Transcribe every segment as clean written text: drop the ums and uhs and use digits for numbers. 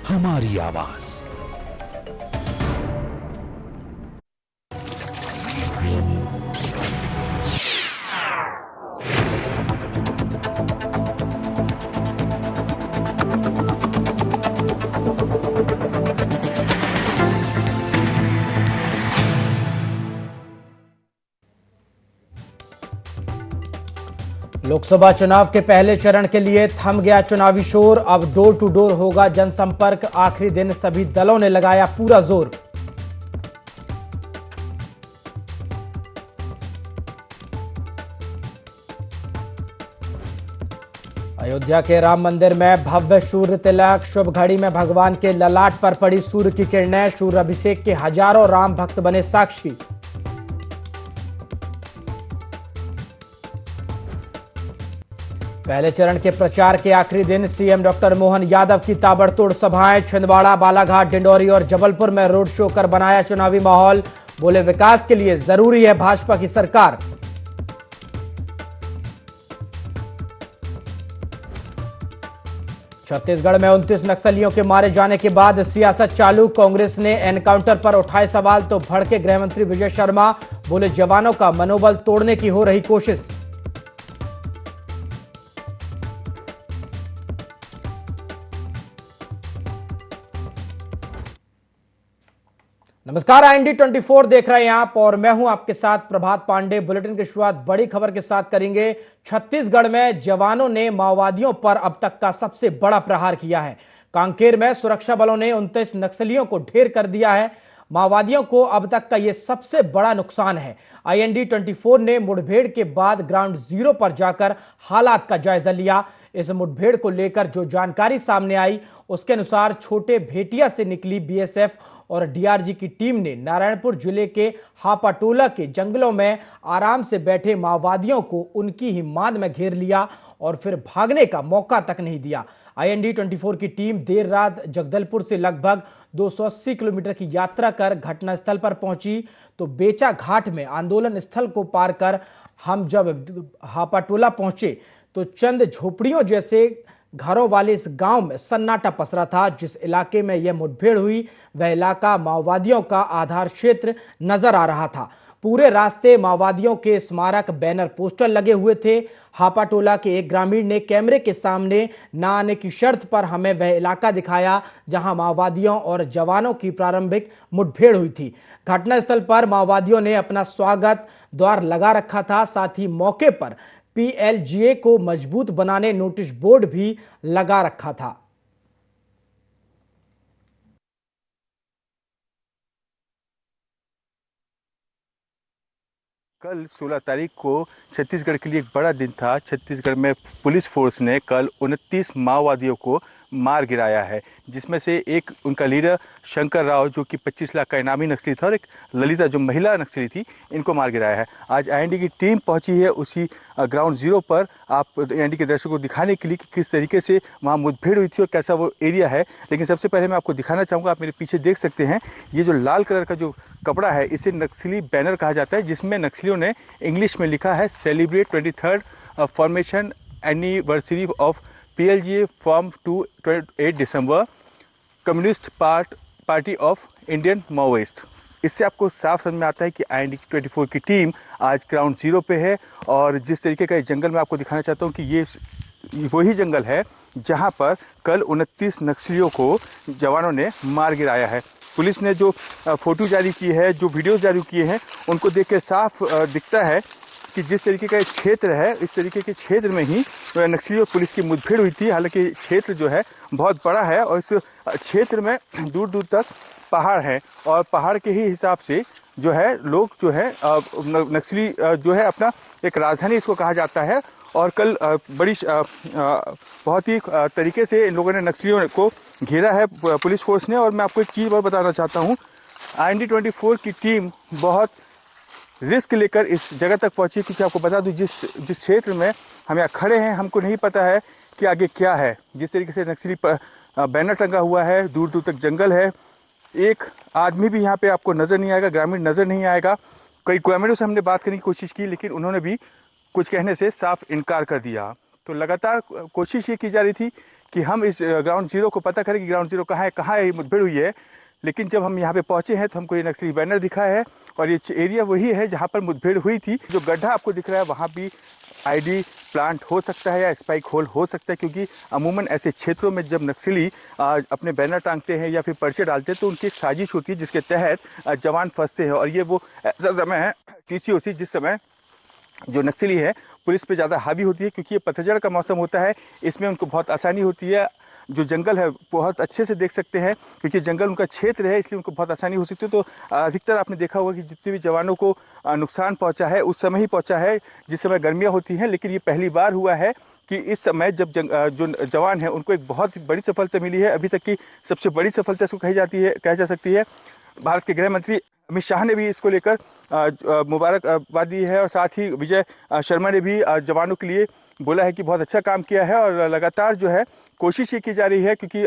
हमारी आवाज। लोकसभा चुनाव के पहले चरण के लिए थम गया चुनावी शोर। अब डोर टू डोर होगा जनसंपर्क। आखिरी दिन सभी दलों ने लगाया पूरा जोर। अयोध्या के राम मंदिर में भव्य सूर्य तिलक। शुभ घड़ी में भगवान के ललाट पर पड़ी सूर्य की किरणें। सूर्य अभिषेक के हजारों राम भक्त बने साक्षी। पहले चरण के प्रचार के आखिरी दिन सीएम डॉक्टर मोहन यादव की ताबड़तोड़ सभाएं। छिंदवाड़ा, बालाघाट, डिंडौरी और जबलपुर में रोड शो कर बनाया चुनावी माहौल। बोले, विकास के लिए जरूरी है भाजपा की सरकार। छत्तीसगढ़ में 29 नक्सलियों के मारे जाने के बाद सियासत चालू। कांग्रेस ने एनकाउंटर पर उठाए सवाल तो भड़के गृह मंत्री विजय शर्मा। बोले, जवानों का मनोबल तोड़ने की हो रही कोशिश। नमस्कार, IND 24 देख रहे हैं आप और मैं हूं आपके साथ प्रभात पांडे। बुलेटिन की शुरुआत बड़ी खबर के साथ करेंगे। छत्तीसगढ़ में जवानों ने माओवादियों पर अब तक का सबसे बड़ा प्रहार किया है। कांकेर में सुरक्षा बलों ने 29 नक्सलियों को ढेर कर दिया है। माओवादियों को अब तक का यह सबसे बड़ा नुकसान है। IND 24 ने मुठभेड़ के बाद ग्राउंड जीरो पर जाकर हालात का जायजा लिया। इस मुठभेड़ को लेकर जो जानकारी सामने आई उसके अनुसार छोटे भेटिया से निकली BSF और DRG की टीम ने नारायणपुर जिले के हापाटोला के जंगलों में आराम से बैठे माओवादियों को उनकी ही मांद में घेर लिया और फिर भागने का मौका तक नहीं दिया। IND 24 की टीम देर रात जगदलपुर से लगभग 280 किलोमीटर की यात्रा कर घटनास्थल पर पहुंची तो बेचा घाट में आंदोलन स्थल को पार कर हम जब हापाटोला पहुंचे तो चंद झोपड़ियों जैसे घरों वाले इस गांव में सन्नाटा पसरा था। जिस इलाके में यह मुठभेड़ हुई वह इलाका माओवादियों का आधार क्षेत्र नजर आ रहा था। पूरे रास्ते माओवादियों के स्मारक बैनर पोस्टर लगे हुए थे। हापाटोला के एक ग्रामीण ने कैमरे के सामने न आने की शर्त पर हमें वह इलाका दिखाया जहां माओवादियों और जवानों की प्रारंभिक मुठभेड़ हुई थी। घटनास्थल पर माओवादियों ने अपना स्वागत द्वार लगा रखा था। साथ ही मौके पर PLGA को मजबूत बनाने नोटिस बोर्ड भी लगा रखा था। कल 16 तारीख को छत्तीसगढ़ के लिए एक बड़ा दिन था। छत्तीसगढ़ में पुलिस फोर्स ने कल 29 माओवादियों को मार गिराया है, जिसमें से एक उनका लीडर शंकर राव जो कि 25 लाख का इनामी नक्सली था और एक ललिता जो महिला नक्सली थी, इनको मार गिराया है। आज IND की टीम पहुंची है उसी ग्राउंड जीरो पर आप IND के दर्शकों को दिखाने के लिए कि किस तरीके से वहाँ मुठभेड़ हुई थी और कैसा वो एरिया है। लेकिन सबसे पहले मैं आपको दिखाना चाहूँगा, आप मेरे पीछे देख सकते हैं ये जो लाल कलर का जो कपड़ा है इसे नक्सली बैनर कहा जाता है, जिसमें नक्सलियों ने इंग्लिश में लिखा है celebrate 23rd formation anniversary of PLGA form to 8 December communist party of Indian Maoist. इससे आपको साफ समझ में आता है कि IND 24 की टीम आज ग्राउंड जीरो पे है। और जिस तरीके का जंगल मैं आपको दिखाना चाहता हूँ कि ये वही जंगल है जहाँ पर कल 29 नक्सलियों को जवानों ने मार गिराया है। पुलिस ने जो फोटो जारी की है, जो वीडियोस जारी किए हैं, उनको देख के साफ दिखता है कि जिस तरीके का क्षेत्र है इस तरीके के क्षेत्र में ही नक्सली और पुलिस की मुठभेड़ हुई थी। हालांकि क्षेत्र जो है बहुत बड़ा है और इस क्षेत्र में दूर दूर तक पहाड़ है और पहाड़ के ही हिसाब से जो है लोग जो है नक्सली जो है अपना एक राजधानी इसको कहा जाता है। और कल बड़ी बहुत ही तरीके से इन लोगों ने नक्सलियों को घेरा है पुलिस फोर्स ने। और मैं आपको एक चीज़ और बताना चाहता हूँ, IND 24 की टीम बहुत रिस्क लेकर इस जगह तक पहुंची, क्योंकि आपको बता दूं जिस क्षेत्र में हम यहाँ खड़े हैं हमको नहीं पता है कि आगे क्या है। जिस तरीके से नक्सली बैनर टंगा हुआ है, दूर दूर तक जंगल है, एक आदमी भी यहाँ पे आपको नज़र नहीं आएगा, ग्रामीण नज़र नहीं आएगा। कई ग्रामीणों से हमने बात करने की कोशिश की लेकिन उन्होंने भी कुछ कहने से साफ इनकार कर दिया। तो लगातार कोशिश ये की जा रही थी कि हम इस ग्राउंड जीरो को पता करें कि ग्राउंड जीरो कहाँ है ये मुठभेड़ हुई है। लेकिन जब हम यहाँ पे पहुंचे हैं तो हमको ये नक्सली बैनर दिखा है और ये एरिया वही है जहाँ पर मुठभेड़ हुई थी। जो गड्ढा आपको दिख रहा है वहाँ भी आईडी प्लांट हो सकता है या स्पाइक होल हो सकता है, क्योंकि अमूमन ऐसे क्षेत्रों में जब नक्सली अपने बैनर टांगते हैं या फिर पर्चे डालते हैं तो उनकी एक साजिश होती है जिसके तहत जवान फंसते हैं। और ये वो ऐसा समय है TCOC जिस समय जो नक्सली है पुलिस पे ज़्यादा हावी होती है, क्योंकि ये पतझड़ का मौसम होता है। इसमें उनको बहुत आसानी होती है, जो जंगल है बहुत अच्छे से देख सकते हैं क्योंकि जंगल उनका क्षेत्र है, इसलिए उनको बहुत आसानी हो सकती है। तो अधिकतर आपने देखा होगा कि जितने भी जवानों को नुकसान पहुंचा है उस समय ही पहुंचा है जिस समय गर्मियां होती हैं। लेकिन ये पहली बार हुआ है कि इस समय जब जो जवान है उनको एक बहुत बड़ी सफलता मिली है, अभी तक की सबसे बड़ी सफलता इसको कही जा सकती है। भारत के गृह मंत्री अमित शाह ने भी इसको लेकर मुबारकबाद दी है और साथ ही विजय शर्मा ने भी जवानों के लिए बोला है कि बहुत अच्छा काम किया है। और लगातार जो है कोशिश ये की जा रही है, क्योंकि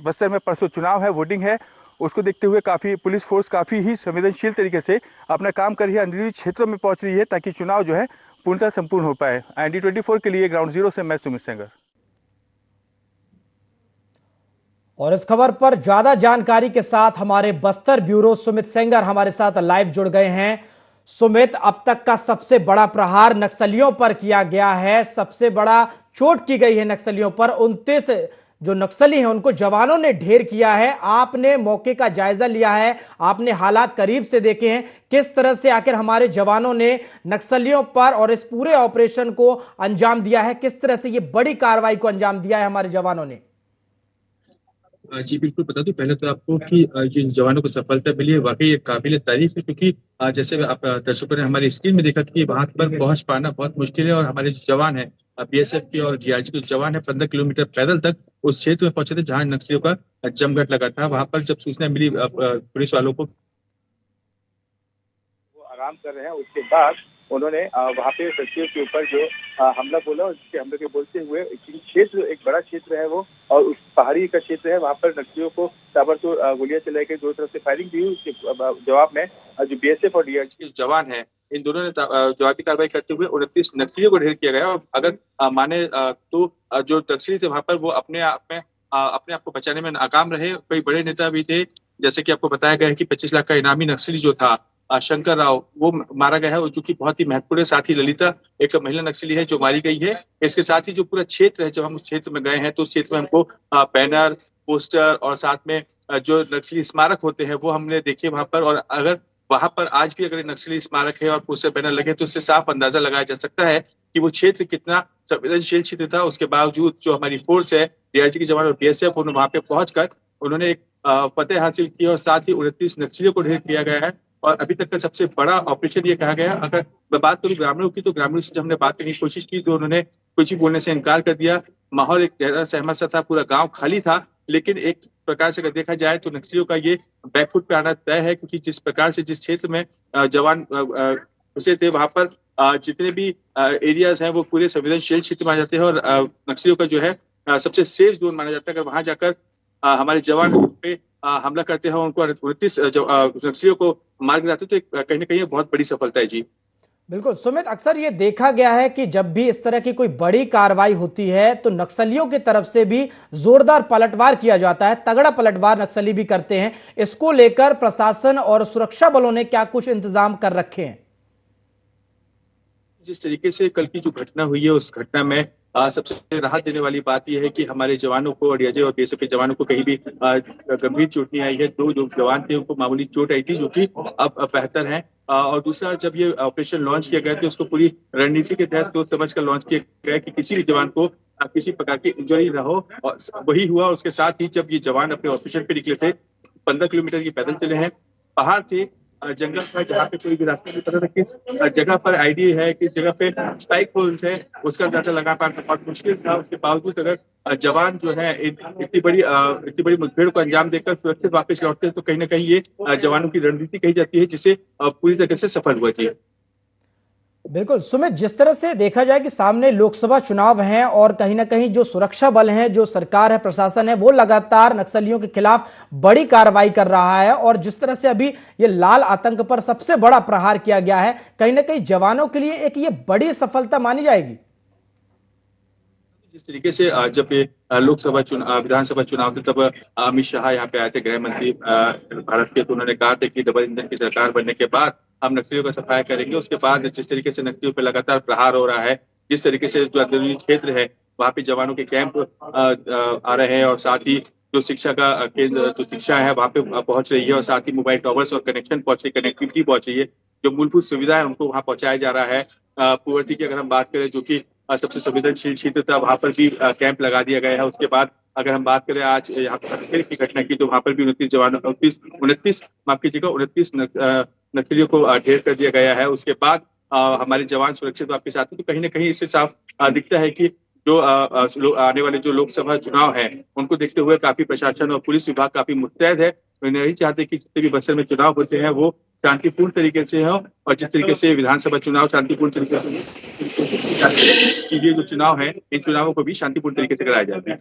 बस्तर में परसों चुनाव है, वोटिंग है, उसको देखते हुए काफ़ी पुलिस फोर्स काफ़ी ही संवेदनशील तरीके से अपना काम कर रही है, अंदरूनी क्षेत्रों में पहुंच रही है ताकि चुनाव जो है पूर्णतः संपूर्ण हो पाए। ND24 के लिए ग्राउंड जीरो से मैं सुमित सेंगर। और इस खबर पर ज्यादा जानकारी के साथ हमारे बस्तर ब्यूरो सुमित सेंगर हमारे साथ लाइव जुड़ गए हैं। सुमित, अब तक का सबसे बड़ा प्रहार नक्सलियों पर किया गया है, सबसे बड़ा चोट की गई है नक्सलियों पर। 29 जो नक्सली हैं उनको जवानों ने ढेर किया है। आपने मौके का जायजा लिया है, आपने हालात करीब से देखे हैं, किस तरह से आखिर हमारे जवानों ने नक्सलियों पर और इस पूरे ऑपरेशन को अंजाम दिया है, किस तरह से ये बड़ी कार्रवाई को अंजाम दिया है हमारे जवानों ने? जी बिल्कुल, बता दूं पहले तो आपको कि जिन जवानों को सफलता मिली है वाकई ये काबिल तारीफ है, क्योंकि जैसे आप दर्शकों ने हमारी स्क्रीन में देखा कि वहां पर पहुंच पाना बहुत मुश्किल है और हमारे जो जवान है BSF के और DRG के जवान है 15 किलोमीटर पैदल तक उस क्षेत्र में पहुंचे थे जहां नक्सलियों का जमघट लगा था। वहां पर जब सूचना मिली पुलिस वालों को वो आराम कर रहे हैं, उसके बाद उन्होंने वहाँ पे नक्सलियों के ऊपर जो हमला बोला, उसके हमले के बोलते हुए क्षेत्र एक बड़ा क्षेत्र है वो और उस पहाड़ी का क्षेत्र है, वहाँ पर नक्सलियों को ताबड़तोड़ गोलियां चलाई गई, दो तरफ से फायरिंग भी हुई। उसके जवाब में जो BSF और DRG के जवान है इन दोनों ने जवाबी कार्रवाई करते हुए 29 नक्सलियों को ढेर किया गया। और अगर माने तो जो नक्सली थे वहाँ पर वो अपने आप को बचाने में नाकाम रहे। कई बड़े नेता भी थे, जैसे कि आपको बताया गया है कि 25 लाख का इनामी नक्सली जो था शंकर राव वो मारा गया है, जो कि बहुत ही महत्वपूर्ण है। साथ ही ललिता एक महिला नक्सली है जो मारी गई है। इसके साथ ही जो पूरा क्षेत्र है, जब हम उस क्षेत्र में गए हैं तो उस क्षेत्र में हमको बैनर, पोस्टर और साथ में जो नक्सली स्मारक होते हैं वो हमने देखे वहां पर। और अगर वहां पर आज भी अगर नक्सली स्मारक है और पोस्टर बैनर लगे तो इससे साफ अंदाजा लगाया जा सकता है कि वो क्षेत्र कितना संवेदनशील क्षेत्र था। उसके बावजूद जो हमारी फोर्स है, DRG के जवान और BSF, उन्होंने वहां पे पहुंचकर उन्होंने एक फतेह हासिल की और साथ ही 29 नक्सलियों को ढेर किया गया है। और अभी तक का सबसे बड़ा ऑपरेशन ये कहा गया। अगर मैं बात करूं ग्रामीणों की, तो ग्रामीणों से जब हमने बात करने की कोशिश की तो उन्होंने कुछ ही बोलने से इनकार कर दिया। माहौल एक गहरा सहमत सा था, पूरा गांव खाली था। लेकिन एक प्रकार से अगर देखा जाए तो नक्सलियों का ये बैकफुट पे आना तय है, क्योंकि जिस प्रकार से जिस क्षेत्र में जवान घुसे थे वहां पर जितने भी एरियाज हैं वो पूरे संवेदनशील क्षेत्र माने जाते हैं और नक्सलियों का जो है सबसे सेफ जोन माना जाता है। अगर वहां जाकर हमारे जवान पे हमला करते हैं, उनको 29 नक्सलियों को मार गिराते तो कहीं ना कहीं बहुत बड़ी सफलता है। जी बिल्कुल सुमित, अक्सर ये देखा गया है कि जब भी इस तरह की कोई बड़ी कार्रवाई होती है तो नक्सलियों की तरफ से भी जोरदार पलटवार किया जाता है, तगड़ा पलटवार नक्सली भी करते हैं। इसको लेकर प्रशासन और सुरक्षा बलों ने क्या कुछ इंतजाम कर रखे हैं? जिस तरीके से कल की जो घटना हुई है उस घटना में सबसे राहत देने वाली बात यह है कि हमारे जवानों को और DRG और BSF के जवानों को कहीं भी गंभीर चोट नहीं आई है। दो जो जवान थे उनको मामूली चोट आई थी, जो कि अब बेहतर है। और दूसरा, जब ये ऑपरेशन लॉन्च किया गया तो उसको पूरी रणनीति के तहत सोच समझ कर लॉन्च किया गया कि किसी भी जवान को किसी प्रकार की इंजरी न हो, और वही हुआ। और उसके साथ ही जब ये जवान अपने ऑपरेशन पे निकले थे, 15 किलोमीटर की पैदल चले हैं, पहाड़ थे, जंगल था जहाँ पे कोई भी रास्ता नहीं पता था किस जगह पर आईडी है, किस जगह पे स्पाइक होल्स है, उसका अंदाजा लगा पाना बहुत मुश्किल था। उसके बावजूद अगर जवान जो है इतनी बड़ी मुठभेड़ को अंजाम देकर सुरक्षित वापस लौटते हैं तो कहीं ना कहीं ये जवानों की रणनीति कही जाती है, जिसे पूरी तरह से सफल हुआ। जी बिल्कुल सुमित, जिस तरह से देखा जाए कि सामने लोकसभा चुनाव हैं और कहीं ना कहीं जो सुरक्षा बल हैं, जो सरकार है, प्रशासन है, वो लगातार नक्सलियों के खिलाफ बड़ी कार्रवाई कर रहा है। और जिस तरह से अभी ये लाल आतंक पर सबसे बड़ा प्रहार किया गया है, कहीं ना कहीं जवानों के लिए एक ये बड़ी सफलता मानी जाएगी। जिस तरीके से जब ये लोकसभा चुनाव विधानसभा चुनाव थे तब अमित शाह यहाँ पे आए थे, गृह मंत्री भारत के, तो उन्होंने कहा था कि डबल इंजन की सरकार बनने के बाद हम नक्सलियों का सफाया करेंगे। उसके बाद जिस तरीके से नक्सलियों पर लगातार प्रहार हो रहा है, जिस तरीके से जो अंदरूनी क्षेत्र है वहाँ पे जवानों के कैंप आ रहे हैं और साथ ही जो शिक्षा का केंद्र जो शिक्षा है वहाँ पे पहुंच रही है और साथ ही मोबाइल टावर्स और कनेक्शन पहुंच रही, कनेक्टिविटी पहुंच रही है, जो मूलभूत सुविधा है उनको वहाँ पहुंचाया जा रहा है। पूर्ववर्ती की अगर हम बात करें जो कि सबसे संवेदनशील क्षेत्र था, वहाँ पर भी कैंप लगा दिया गया है। उसके बाद अगर हम बात करें आज यहाँ पर की घटना की, तो वहाँ पर भी 29 नक्सलियों को ढेर कर दिया गया है। उसके बाद हमारे जवान सुरक्षित वापस आते हैं। तो कहीं ना कहीं इससे साफ दिखता है कि जो आने वाले जो लोकसभा चुनाव है उनको देखते हुए काफी प्रशासन और पुलिस विभाग काफी मुस्तैद है। वे नहीं चाहते कि जितने भी बक्सर में चुनाव होते हैं वो शांतिपूर्ण तरीके से हो, और जिस तरीके से विधानसभा चुनाव शांतिपूर्ण तरीके से, ये जो चुनाव है इन चुनावों को भी शांतिपूर्ण तरीके से कराया जाता है।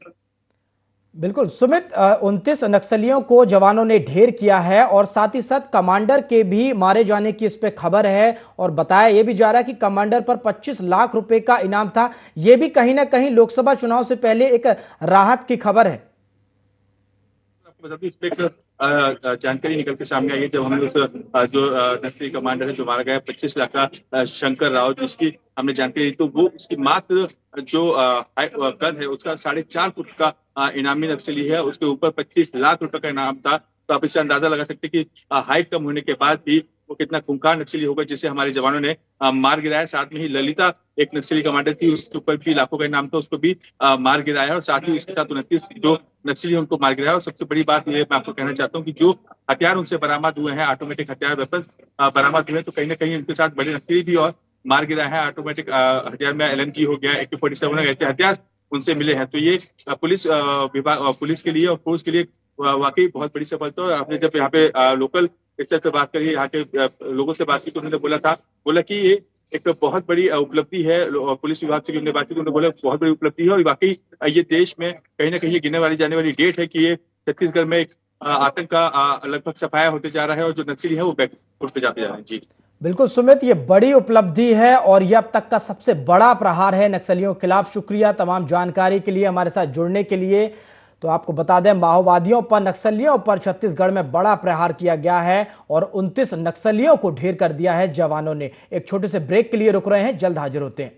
बिल्कुल सुमित, 29 नक्सलियों को जवानों ने ढेर किया है और साथ ही साथ कमांडर के भी मारे जाने की इस पे खबर है और बताया यह भी जा रहा है कि कमांडर पर 25 लाख रुपए का इनाम था। यह भी कहीं ना कहीं लोकसभा चुनाव से पहले एक राहत की खबर है। आपको बता दूं, इस पे एक जानकारी निकल के सामने आई है जब हमने उस जो नक्सली कमांडर है जो मारा गया 25 लाख का शंकर राव, जिसकी हमने जानकारी दी, तो वो उसकी मात्र जो कद है उसका 4.5 फुट का इनामी नक्सली है, उसके ऊपर 25 लाख रुपए का इनाम था। तो आप इससे अंदाजा लगा सकते कि हाइट कम होने के बाद भी वो कितना खूंखार नक्सली होगा, जिसे हमारे जवानों ने मार गिराया। साथ में ही ललिता एक नक्सली कमांडर थी, उसके ऊपर भी लाखों का इनाम था, उसको भी मार गिराया और साथ ही उसके साथ 29 जो नक्सली उनको मार गिराया। और सबसे बड़ी बात ये मैं आपको कहना चाहता हूँ कि जो हथियार उनसे बरामद हुए हैं, ऑटोमेटिक हथियार वेपन बरामद हुए हैं, तो कहीं ना कहीं उनके साथ बड़े नक्सली भी और मार गिराया है। ऑटोमेटिक हथियार में LMG हो गया, AK-47 हो गया, ऐसे हथियार उनसे मिले हैं। तो ये पुलिस विभाग पुलिस के लिए और फोर्स के लिए वाकई बहुत बड़ी सफलता है। आपने जब यहाँ पे लोकल स्तर पे बात करी, यहाँ के लोगों से बात की, तो उन्होंने बोला कि ये एक बहुत बड़ी उपलब्धि है। पुलिस विभाग से उन्होंने बात की तो उन्होंने बोला बहुत बड़ी उपलब्धि है और वाकई ये देश में कहीं ना कहीं ये गिनने वाली जाने वाली डेट है कि ये छत्तीसगढ़ में एक आतंक का लगभग सफाया होते जा रहा है और जो नक्सली है वो बैकफुट पे जाते जा रहे हैं। जी बिल्कुल सुमित, ये बड़ी उपलब्धि है और यह अब तक का सबसे बड़ा प्रहार है नक्सलियों के खिलाफ। शुक्रिया तमाम जानकारी के लिए, हमारे साथ जुड़ने के लिए। तो आपको बता दें, माओवादियों पर, नक्सलियों पर छत्तीसगढ़ में बड़ा प्रहार किया गया है और 29 नक्सलियों को ढेर कर दिया है जवानों ने। एक छोटे से ब्रेक के लिए रुक रहे हैं, जल्द हाजिर होते हैं।